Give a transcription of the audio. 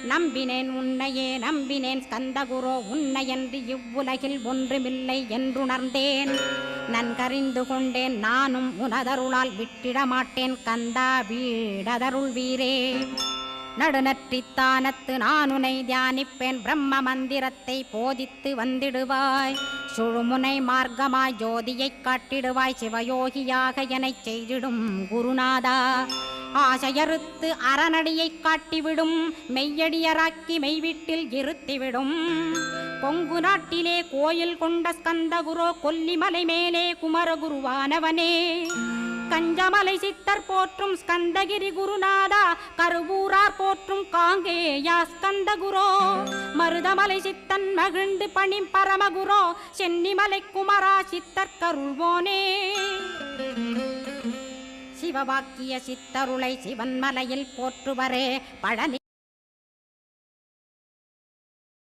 நம்பினேன் உன்னையே நம்பினேன் ஸ்கந்தகுரோ உன்னையன்று இவ்வுலகில் ஒன்றுமில்லை என்றுணர்ந்தேன். நன்கறிந்து கொண்டேன் நானும் உனதருளால் விட்டிட மாட்டேன் கந்தா வீடதருள் வீரே. நடுநற்றித்தானத்து நான் உனை தியானிப்பேன் பிரம்ம மந்திரத்தை போதித்து வந்திடுவாய். சுழுமுனை மார்க்கமாய் ஜோதியைக் காட்டிடுவாய் சிவயோகியாக எனச் செய்திடும் குருநாதா. ஆசையறுத்து அறநடியைக் காட்டிவிடும் மெய்யடியராக்கி மெய்வீட்டில் இருத்திவிடும். கொங்கு நாட்டிலே கோயில் கொண்ட ஸ்கந்தகுரோ கொல்லிமலை மேலே குமரகுருவானவனே. கஞ்சமலை சித்தர் போற்றும் ஸ்கந்தகிரி குருநாதா கருவூரார் போற்றும் காங்கேயா ஸ்கந்தகுரோ. மருதமலை சித்தன் மகிழ்ந்து பணி பரமகுரோ சென்னிமலை குமரா சித்தர் கருள்வோனே. சிவவாக்கிய சித்தருளை சிவன்மலையில் போற்றுவரே பழனி